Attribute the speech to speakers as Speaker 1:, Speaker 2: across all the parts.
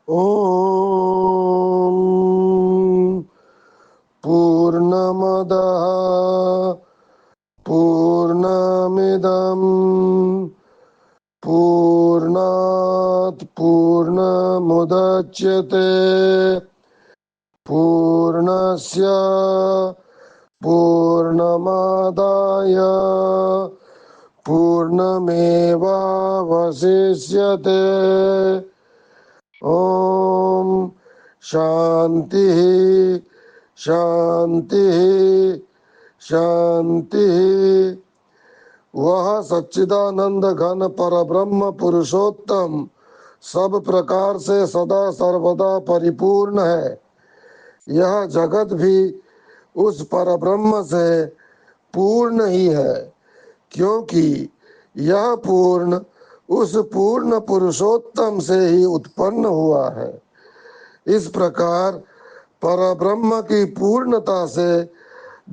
Speaker 1: ॐ पूर्णमदः पूर्णमिदं पूर्णात् पूर्णमुदच्यते पूर्णस्य पूर्णमादाय पूर्णमेवावशिष्यते। ओम शांति शांति शांति। वह सच्चिदानंद घन परब्रह्म पुरुषोत्तम सब प्रकार से सदा सर्वदा परिपूर्ण है। यह जगत भी उस परब्रह्म से पूर्ण ही है, क्योंकि यह पूर्ण उस पूर्ण पुरुषोत्तम से ही उत्पन्न हुआ है। इस प्रकार परब्रह्म की पूर्णता से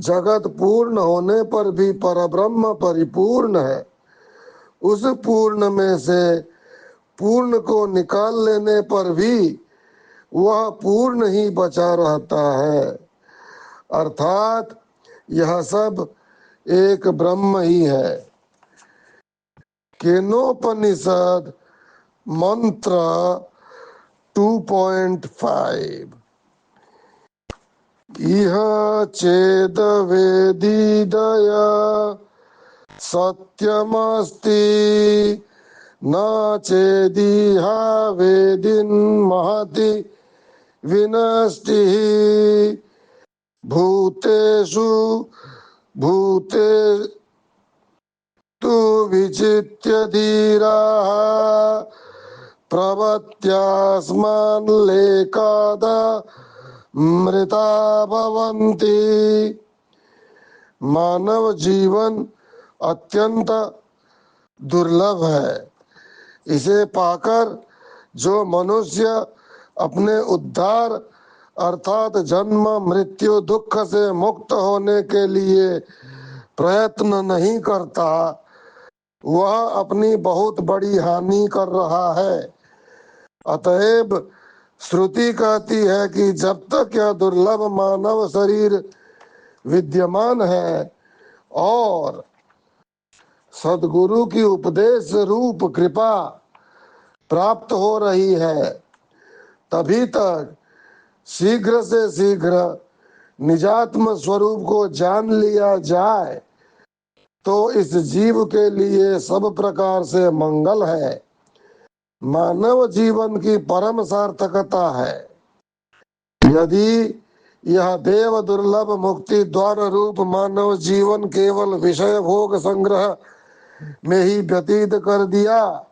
Speaker 1: जगत पूर्ण होने पर भी परब्रह्म परिपूर्ण है। उस पूर्ण में से पूर्ण को निकाल लेने पर भी वह पूर्ण ही बचा रहता है, अर्थात यह सब एक ब्रह्म ही है। केनोपनिषद मंत्र 2.5 इह चेद वेदिदया सत्यमस्ति न चेदिहा वेदिन महति विनष्टिः भूतेषु भूते तु विचित्य धीराः प्रवत्यास्मान् लेकादा मृता भवन्ति। मानव जीवन अत्यंत दुर्लभ है। इसे पाकर जो मनुष्य अपने उद्धार अर्थात जन्म मृत्यु दुख से मुक्त होने के लिए प्रयत्न नहीं करता, वह अपनी बहुत बड़ी हानि कर रहा है। अतएव श्रुति कहती है कि जब तक यह दुर्लभ मानव शरीर विद्यमान है और सद्गुरु की उपदेश रूप कृपा प्राप्त हो रही है, तभी तक शीघ्र से शीघ्र निजात्म स्वरूप को जान लिया जाए तो इस जीव के लिए सब प्रकार से मंगल है। मानव जीवन की परम सार्थकता है। यदि यह देव दुर्लभ मुक्ति द्वार रूप मानव जीवन केवल विषय भोग संग्रह में ही व्यतीत कर दिया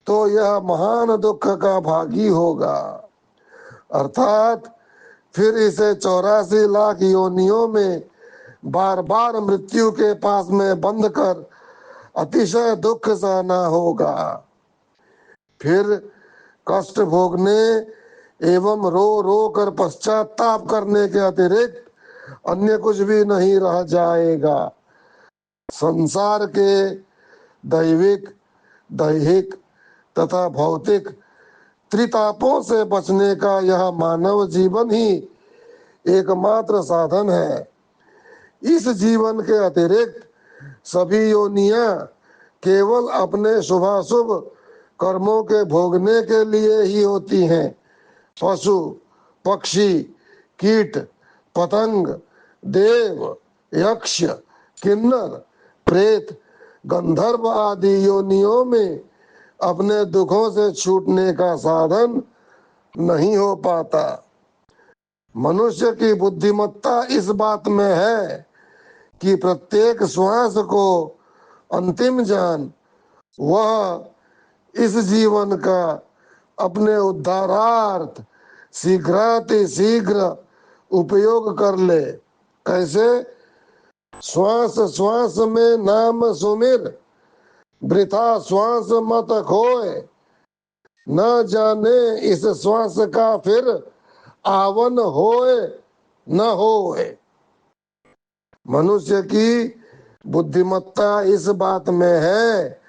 Speaker 1: तो यह महान दुख का भागी होगा, अर्थात फिर इसे 84 लाख योनियों में बार बार मृत्यु के पास में बंद कर अतिशय दुख सहना होगा। फिर कष्ट भोगने एवं रो रो कर पश्चाताप करने के अतिरिक्त अन्य कुछ भी नहीं रह जाएगा। संसार के दैविक दैहिक तथा भौतिक त्रितापों से बचने का यह मानव जीवन ही एकमात्र साधन है। इस जीवन के अतिरिक्त सभी योनियां केवल अपने शुभाशुभ कर्मों के भोगने के लिए ही होती हैं। पशु पक्षी कीट पतंग देव यक्ष किन्नर प्रेत गंधर्व आदि योनियों में अपने दुखों से छूटने का साधन नहीं हो पाता। मनुष्य की बुद्धिमत्ता इस बात में है कि प्रत्येक श्वास को अंतिम जान वह इस जीवन का अपने उद्धारार्थ शीघ्र उपयोग कर ले। कैसे? श्वास श्वास में नाम सुमिर वृथा श्वास मत खोए, न जाने इस श्वास का फिर आवन होए न होए। मनुष्य की बुद्धिमत्ता इस बात में है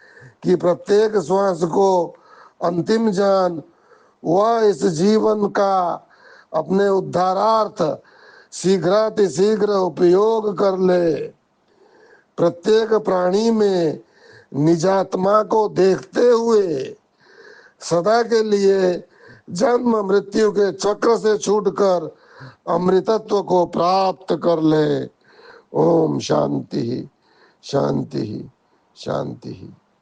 Speaker 1: कि प्रत्येक श्वास को अंतिम जान वह इस जीवन का अपने उद्धारार्थ शीघ्रातिशीघ्र उपयोग कर ले। प्रत्येक प्राणी में निजात्मा को देखते हुए सदा के लिए जन्म मृत्यु के चक्र से छूटकर अमृतत्व को प्राप्त कर ले। ओम शांति शांति शांति।